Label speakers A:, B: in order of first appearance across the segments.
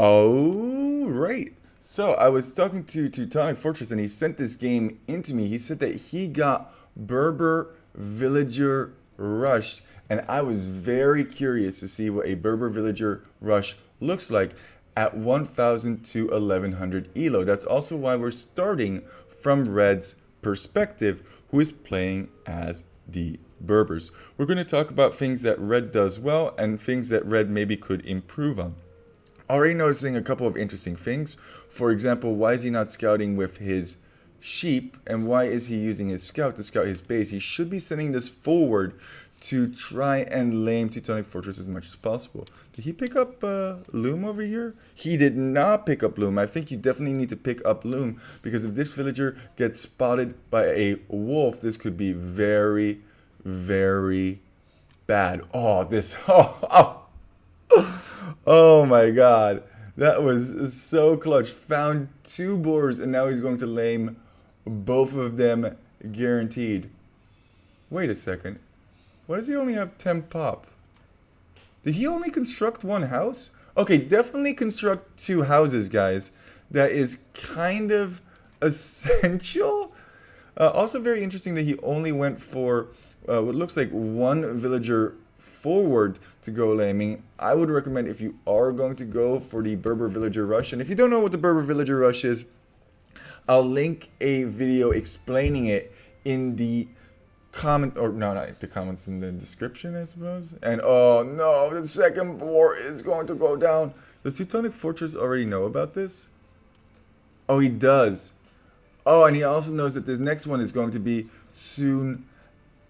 A: Oh, right. So I was talking to Teutonic Fortress and he sent this game into me. He said that he got Berber Villager Rush, and I was very curious to see what a Berber Villager Rush looks like at 1000 to 1100 ELO. That's also why we're starting from Red's perspective, who is playing as the Berbers. We're going to talk about things that Red does well and things that Red maybe could improve on. Already noticing a couple of interesting things. For example, why is he not scouting with his sheep, and why is he using his scout to scout his base? He should be sending this forward to try and lame Teutonic Fortress as much as possible. Did he pick up Loom over here? He did not pick up Loom. I think you definitely need to pick up Loom, because if this villager gets spotted by a wolf, this could be very, very bad. Oh, this... Oh my god. That was so clutch. Found two boars and now he's going to lame both of them guaranteed. Wait a second. Why does he only have 10 pop? Did he only construct one house? Okay, definitely construct two houses, guys. That is kind of essential. Also very interesting that he only went for what looks like one villager forward to go laming. I would recommend, if you are going to go for the Berber Villager Rush, and if you don't know what the Berber Villager Rush is, I'll link a video explaining it in the comment, or no, not the comments, in the description, I suppose. And oh no, the second boar is going to go down. Does Teutonic Fortress already know about this? Oh, he does. Oh, and he also knows that this next one is going to be soon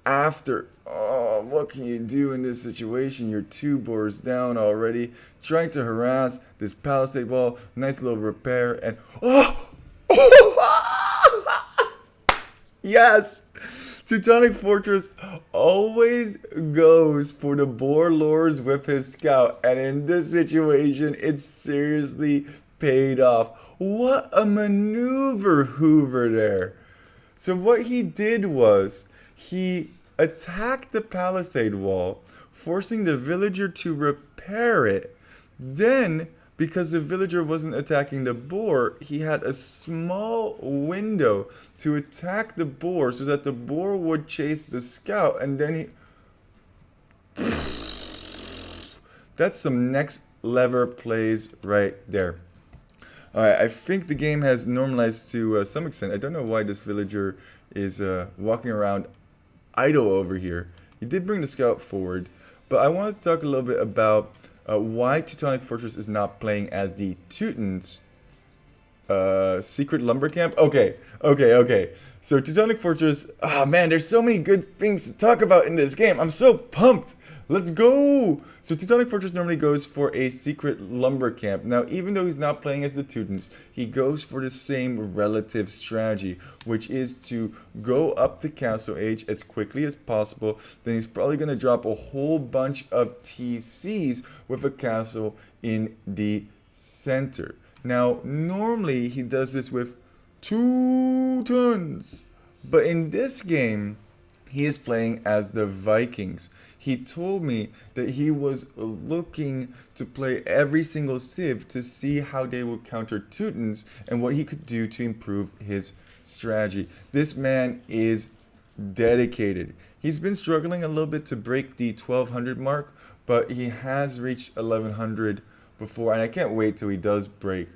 A: after. Oh, what can you do in this situation? You're two boars down already, trying to harass this palisade wall. Nice little repair, and oh, yes! Teutonic Fortress always goes for the boar lures with his scout, and in this situation, it seriously paid off. What a maneuver, Hoover, there. So what he did was, he attacked the palisade wall, forcing the villager to repair it. Then, because the villager wasn't attacking the boar, he had a small window to attack the boar so that the boar would chase the scout, and then he... That's some next level plays right there. Alright, I think the game has normalized to some extent. I don't know why this villager is walking around idle over here. He did bring the scout forward, but I wanted to talk a little bit about why Teutonic Fortress is not playing as the Teutons. Secret lumber camp? Okay. So Teutonic Fortress, man, there's so many good things to talk about in this game. I'm so pumped. Let's go. So Teutonic Fortress normally goes for a secret lumber camp. Now, even though he's not playing as the Teutons, he goes for the same relative strategy, which is to go up to Castle Age as quickly as possible. Then he's probably going to drop a whole bunch of TCs with a castle in the center. Now, normally he does this with Teutons, but in this game, he is playing as the Vikings. He told me that he was looking to play every single civ to see how they would counter Teutons and what he could do to improve his strategy. This man is dedicated. He's been struggling a little bit to break the 1200 mark, but he has reached 1100 before, and I can't wait till he does break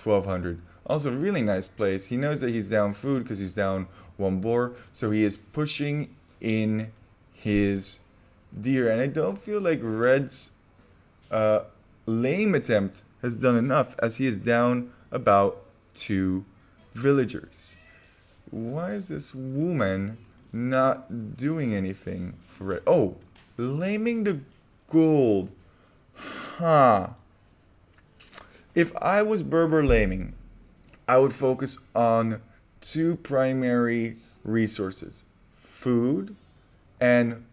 A: 1200. Also, really nice place. He knows that he's down food because he's down one boar, so he is pushing in his deer, and I don't feel like Red's lame attempt has done enough, as he is down about 2 villagers. Why is this woman not doing anything for Red? Oh, laming the gold. Huh. If I was Berber laming, I would focus on 2 primary resources: food and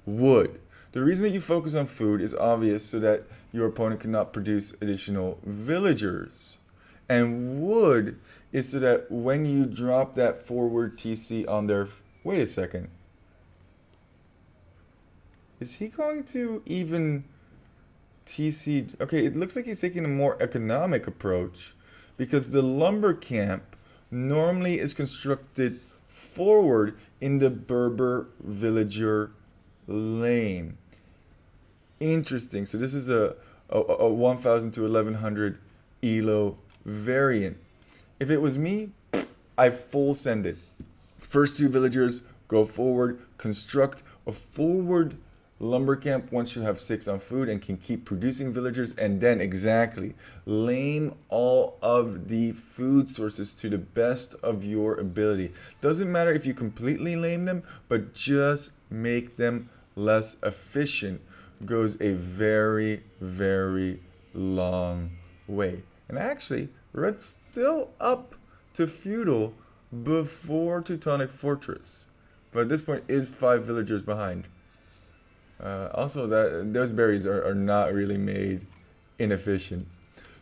A: wood. The reason that you focus on food is obvious, so that your opponent cannot produce additional villagers. And wood is so that when you drop that forward TC on their... Wait a second. Is he going to even TC. Okay, it looks like he's taking a more economic approach because the lumber camp normally is constructed forward in the Berber Villager lane. Interesting. So this is a 1000 to 1100 ELO variant. If it was me, I full send it. First two villagers go forward, construct a forward lumber camp once you have 6 on food and can keep producing villagers, and then exactly lame all of the food sources to the best of your ability. Doesn't matter if you completely lame them, but just make them less efficient goes a very, very long way. And actually, Red's still up to feudal before Teutonic Fortress, but at this point is 5 villagers behind. Also, those berries are not really made inefficient.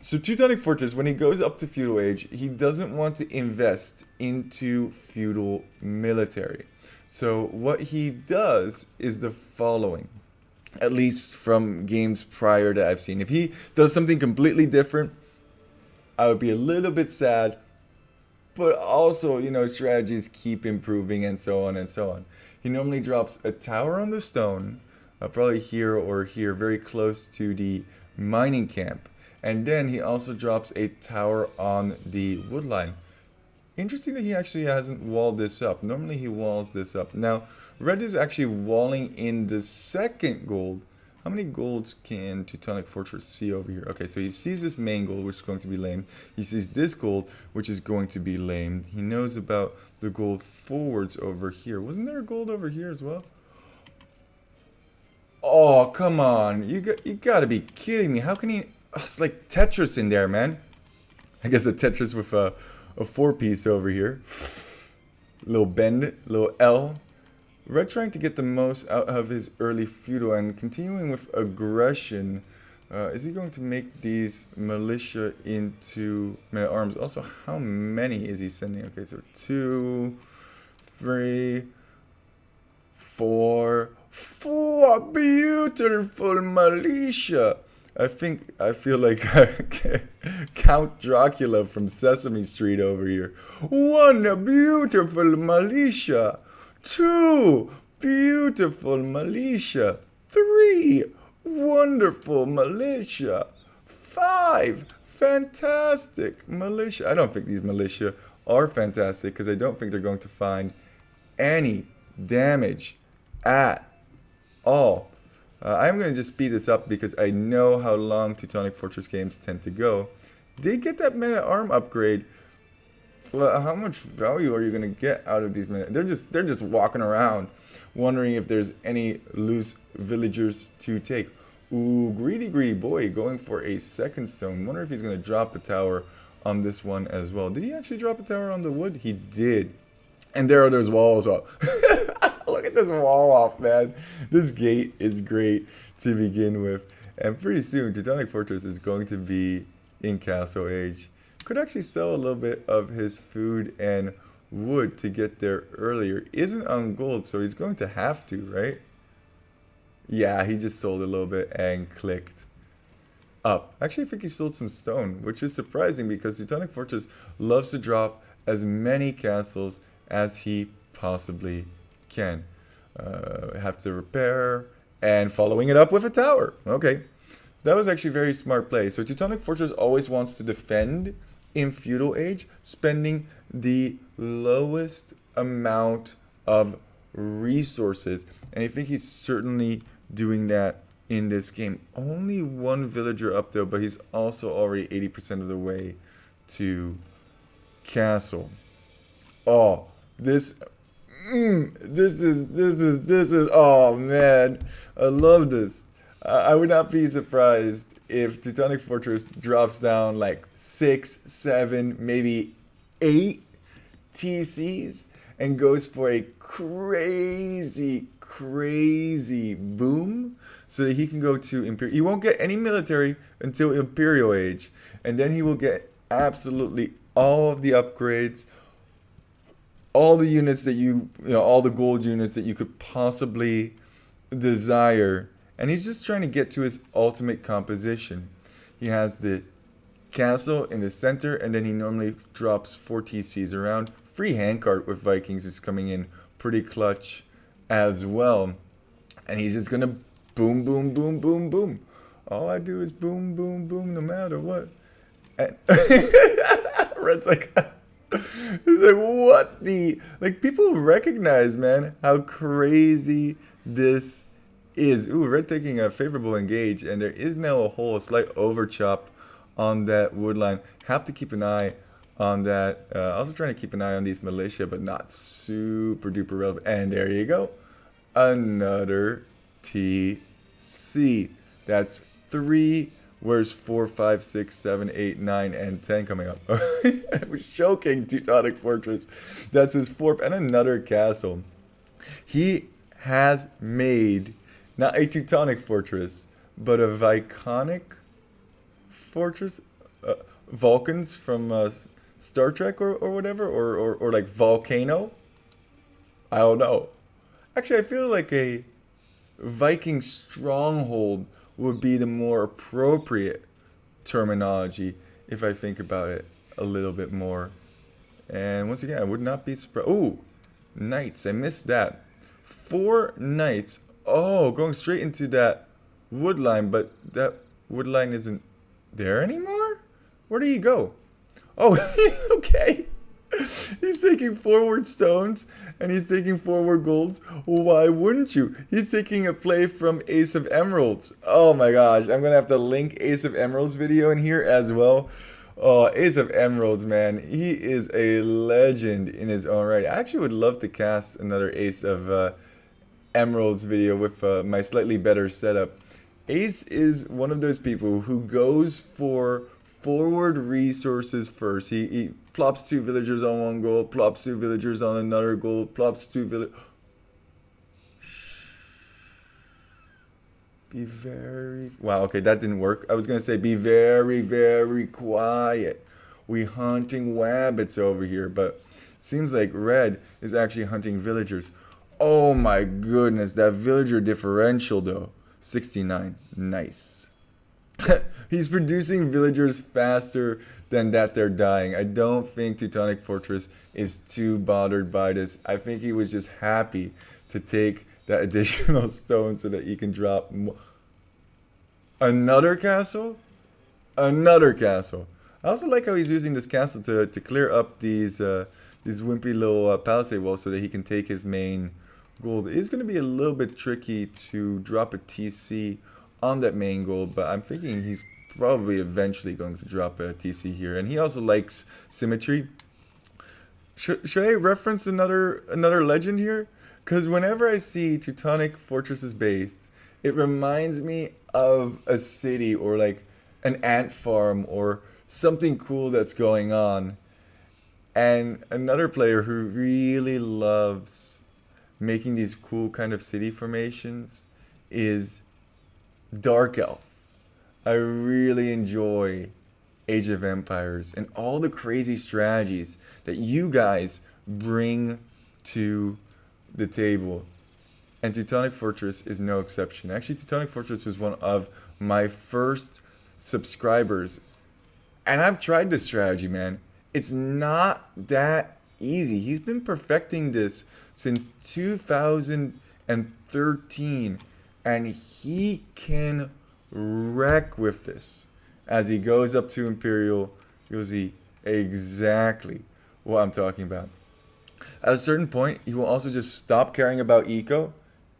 A: So Teutonic Fortress, when he goes up to feudal age, he doesn't want to invest into feudal military. So what he does is the following, at least from games prior that I've seen. If he does something completely different, I would be a little bit sad, but also, strategies keep improving and so on and so on. He normally drops a tower on the stone, probably here or here, very close to the mining camp. And then he also drops a tower on the wood line. Interesting that he actually hasn't walled this up. Normally he walls this up. Now, Red is actually walling in the second gold. How many golds can Teutonic Fortress see over here? Okay, so he sees this main gold, which is going to be lamed. He sees this gold, which is going to be lamed. He knows about the gold forwards over here. Wasn't there a gold over here as well? Oh, come on. You gotta be kidding me. How can he... It's like Tetris in there, man. I guess the Tetris with a 4-piece over here. Little bend, little L. Red trying to get the most out of his early feudal and continuing with aggression. Is he going to make these militia into men at arms? Also, how many is he sending? Okay, so 2, 3, 4 beautiful militia. I feel like Count Dracula from Sesame Street over here. 1 beautiful militia. 2 beautiful militia. 3 wonderful militia. 5 fantastic militia. I don't think these militia are fantastic because I don't think they're going to find any damage at all. I'm going to just speed this up because I know how long Teutonic Fortress games tend to go. Did get that man-at-arm upgrade. Well, how much value are you going to get out of these men? They're just walking around wondering if there's any loose villagers to take. Ooh, greedy boy going for a second stone. Wonder if he's going to drop a tower on this one as well. Did he actually drop a tower on the wood? He did. And there are those walls up. Look at this wall off, man. This gate is great to begin with. And pretty soon, Teutonic Fortress is going to be in Castle Age. Could actually sell a little bit of his food and wood to get there earlier. Isn't on gold, so he's going to have to, right? Yeah, he just sold a little bit and clicked up. Actually, I think he sold some stone, which is surprising because Teutonic Fortress loves to drop as many castles as he possibly can. Have to repair and following it up with a tower. Okay, so that was actually very smart play. So Teutonic Fortress always wants to defend in feudal age, spending the lowest amount of resources, and I think he's certainly doing that in this game. Only 1 villager up though, but he's also already 80% of the way to castle. Oh, this is, oh man, I love this. I would not be surprised if Teutonic Fortress drops down like 6, 7, maybe 8 TCs and goes for a crazy boom so that he can go to Imperial. He won't get any military until Imperial Age, and then he will get absolutely all of the upgrades, all the units that all the gold units that you could possibly desire, And he's just trying to get to his ultimate composition. He has the castle in the center, and then he normally drops 4 TCs around. Free handcart with Vikings is coming in pretty clutch as well. And he's just gonna boom, boom, boom, boom, boom. All I do is boom, boom, boom, no matter what. And Red's like, he's like, what the? Like, people recognize, man, how crazy this is. Ooh, Red taking a favorable engage, and there is now a slight overchop on that wood line. Have to keep an eye on that. Also trying to keep an eye on these militia, but not super duper relevant. And there you go. Another TC. That's 3. Where's 4, 5, 6, 7, 8, 9, and 10 coming up? I was choking. Teutonic Fortress. That's his 4th. And another castle. He has made not a Teutonic Fortress, but a Viconic Fortress. Vulcans from Star Trek or whatever. Or like Volcano. I don't know. Actually, I feel like a Viking stronghold would be the more appropriate terminology if I think about it a little bit more. And once again, I would not be surprised. Oh, knights. I missed that. 4 knights. Oh, going straight into that wood line, but that wood line isn't there anymore? Where did he go? Oh, okay. He's taking forward stones and he's taking forward golds. Why wouldn't you? He's taking a play from Ace of Emeralds. Oh my gosh, I'm gonna have to link Ace of Emeralds video in here as well. Oh, Ace of Emeralds, man, he is a legend in his own right. I actually would love to cast another Ace of Emeralds video with my slightly better setup. Ace is one of those people who goes for forward resources first. He plops 2 villagers on 1 gold, plops 2 villagers on another gold, plops 2 villagers. Be very... Wow, okay, that didn't work. I was going to say be very, very quiet. We hunting wabbits over here, but seems like Red is actually hunting villagers. Oh my goodness, that villager differential though. 69. Nice. He's producing villagers faster than that they're dying. I don't think Teutonic Fortress is too bothered by this. I think he was just happy to take that additional stone so that he can drop another castle? Another castle. I also like how he's using this castle to clear up these wimpy little palisade walls so that he can take his main gold. It's going to be a little bit tricky to drop a TC on that main gold, but I'm thinking he's probably eventually going to drop a TC here. And he also likes symmetry. Should I reference another legend here? Because whenever I see Teutonic Fortresses based, it reminds me of a city or like an ant farm or something cool that's going on. And another player who really loves making these cool kind of city formations is Dark Elf. I really enjoy Age of Empires and all the crazy strategies that you guys bring to the table. And Teutonic Fortress is no exception. Actually, Teutonic Fortress was one of my first subscribers. And I've tried this strategy, man. It's not that easy. He's been perfecting this since 2013. And he can wreck with this. As he goes up to Imperial, you'll see exactly what I'm talking about. At a certain point, he will also just stop caring about eco,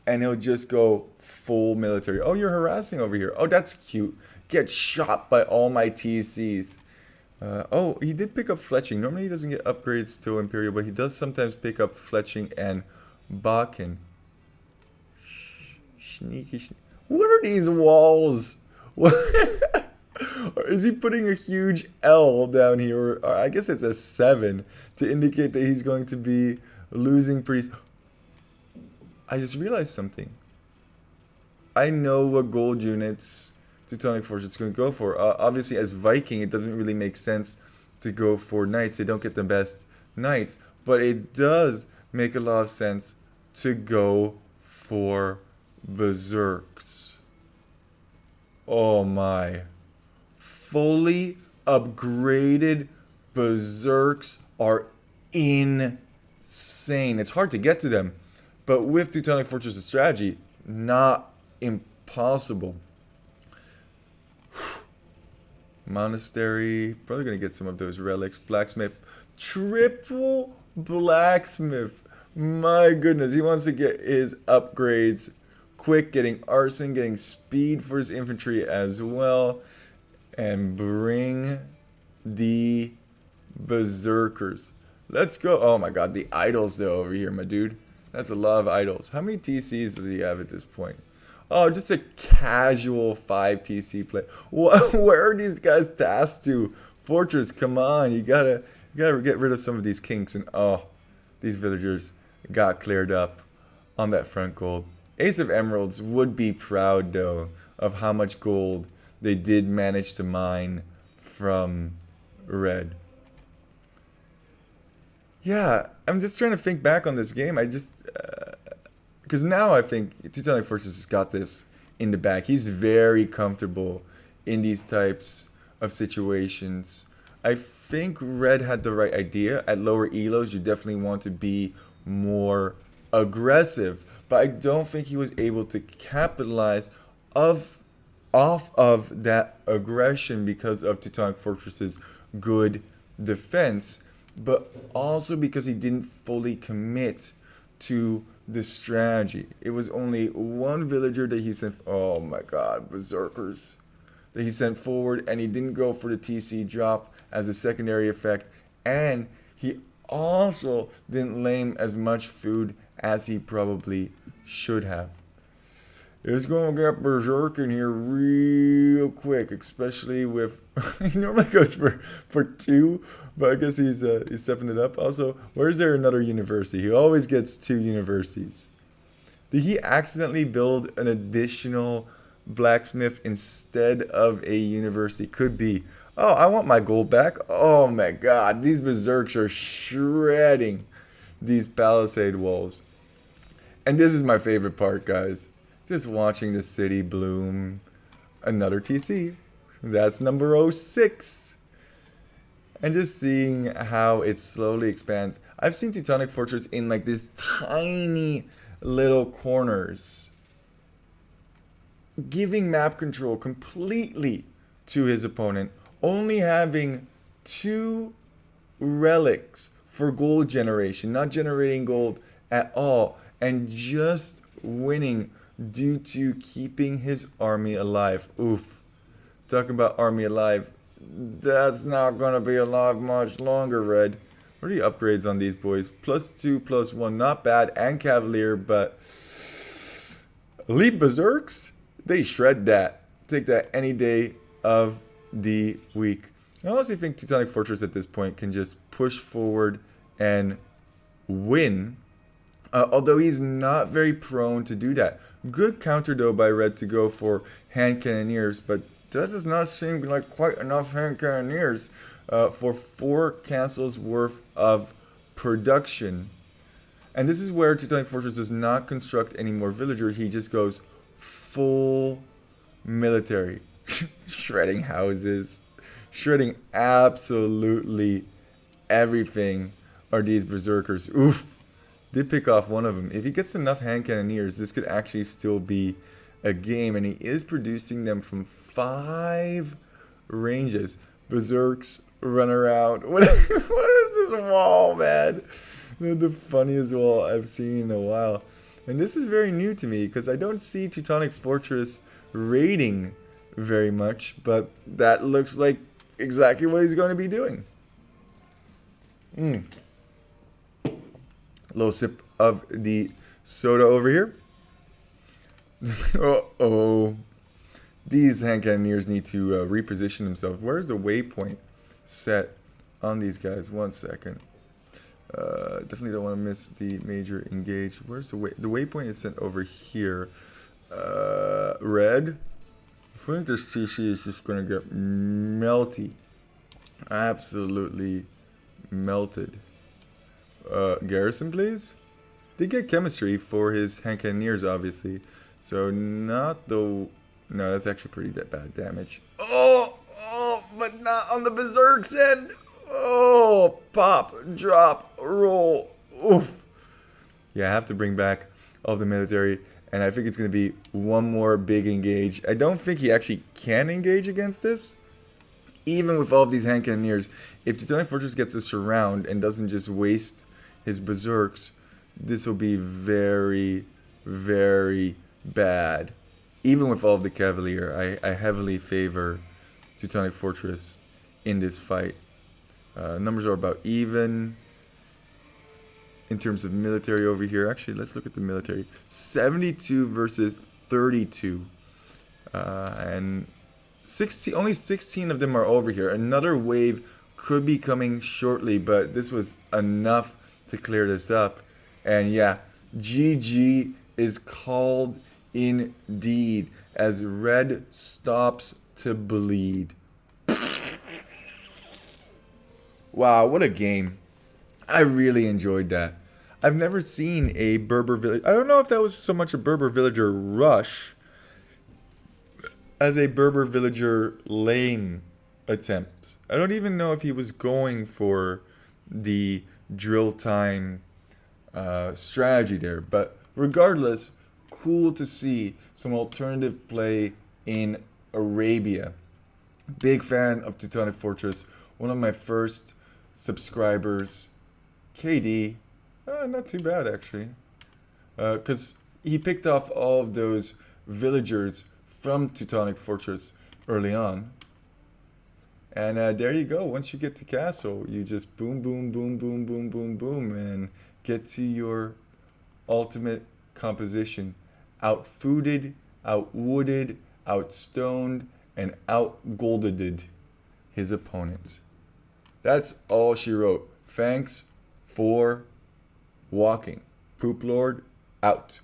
A: and he'll just go full military. Oh, you're harassing over here. Oh, that's cute. Get shot by all my TCs. Oh, he did pick up fletching. Normally he doesn't get upgrades to Imperial, but he does sometimes pick up fletching and Bakken. Sneaky. What are these walls? Or is he putting a huge L down here? Or I guess it's a 7 to indicate that he's going to be losing pretty... I just realized something. I know what gold units Teutonic Fortress is going to go for. Obviously, as Viking, it doesn't really make sense to go for knights. They don't get the best knights. But it does make a lot of sense to go for berserks. Oh my. Fully upgraded berserks are insane. It's hard to get to them, but with Teutonic Fortress strategy, not impossible. Monastery, probably gonna get some of those relics. Blacksmith, triple blacksmith. My goodness, he wants to get his upgrades quick, getting arson, getting speed for his infantry as well, and bring the berserkers. Let's go. Oh my god, the idols though over here, my dude. That's a lot of idols. How many TCs does he have at this point? Oh, just a casual 5 TC play. Where are these guys tasked to? Fortress, come on. You gotta get rid of some of these kinks. And oh, these villagers got cleared up on that front gold. Ace of Emeralds would be proud, though, of how much gold they did manage to mine from red. Yeah, I'm just trying to think back on this game. I just... Because now I think Teutonic Fortress has got this in the bag. He's very comfortable in these types of situations. I think Red had the right idea. At lower elos, you definitely want to be more aggressive. But I don't think he was able to capitalize off of that aggression because of Teutonic Fortress's good defense. But also because he didn't fully commit to the strategy. It was only one villager that he sent, oh my god, berserkers, that he sent forward, and he didn't go for the TC drop as a secondary effect, and he also didn't lame as much food as he probably should have. It's going to get berserk in here real quick, especially with... he normally goes for 2, but I guess he's stepping it up. Also, where's there another university? He always gets 2 universities. Did he accidentally build an additional blacksmith instead of a university? Could be. Oh, I want my gold back. Oh my god, these berserks are shredding these palisade walls. And this is my favorite part, guys. Just watching the city bloom. Another TC. That's number 06. And just seeing how it slowly expands. I've seen Teutonic Fortress in like these tiny little corners, giving map control completely to his opponent, only having 2 relics for gold generation, not generating gold at all, and just winning due to keeping his army alive. Oof. Talking about army alive. That's not going to be alive much longer, Red. What are the upgrades on these boys? +2, +1. Not bad. And Cavalier, but... Elite Berserks? They shred that. Take that any day of the week. I honestly think Teutonic Fortress at this point can just push forward and win. Although he's not very prone to do that. Good counter though by Red to go for hand cannoneers, but that does not seem like quite enough hand cannoneers for 4 castles worth of production. And this is where Teutonic Fortress does not construct any more villager. He just goes full military. Shredding houses. Shredding absolutely everything are these berserkers. Oof. Did pick off one of them. If he gets enough hand cannoneers, this could actually still be a game. And he is producing them from 5 ranges. Berserks run around. What is this wall, man? The funniest wall I've seen in a while. And this is very new to me because I don't see Teutonic Fortress raiding very much. But that looks like exactly what he's going to be doing. Little sip of the soda over here. Uh-oh. These hand cannoneers need to reposition themselves. Where's the waypoint set on these guys? 1 second. Definitely don't want to miss the major engage. Where's the waypoint is sent over here. Red. I think this TC is just going to get melty. Absolutely melted. Garrison, please. Did get chemistry for his hand cannoneers, obviously. So not the No, that's actually pretty bad damage. Oh, but not on the Berserk's end. Oh, pop, drop, roll. Oof. Yeah, I have to bring back all the military, and I think it's going to be one more big engage. I don't think he actually can engage against this. Even with all of these hand cannoneers, if Teutonic Fortress gets a surround and doesn't just waste his Berserks, this will be very, very bad. Even with all of the Cavalier, I heavily favor Teutonic Fortress in this fight. Numbers are about even in terms of military over here. Actually, let's look at the military. 72 versus 32. And 16, only 16 of them are over here. Another wave could be coming shortly, but this was enough to clear this up. And yeah, GG is called indeed as red stops to bleed. Wow, what a game. I really enjoyed that. I've never seen a Berber Villager. I don't know if that was so much a Berber Villager rush as a Berber Villager lane attempt. I don't even know if he was going for the drill time strategy there. But regardless, cool to see some alternative play in Arabia. Big fan of Teutonic Fortress. One of my first subscribers. KD. Not too bad, actually. Because he picked off all of those villagers from Teutonic Fortress early on. And there you go. Once you get to castle, you just boom, boom, boom, boom, boom, boom, boom, and get to your ultimate composition. Outfooded, outwooded, outstoned, and outgolded his opponent. That's all she wrote. Thanks for walking. Poop Lord, out.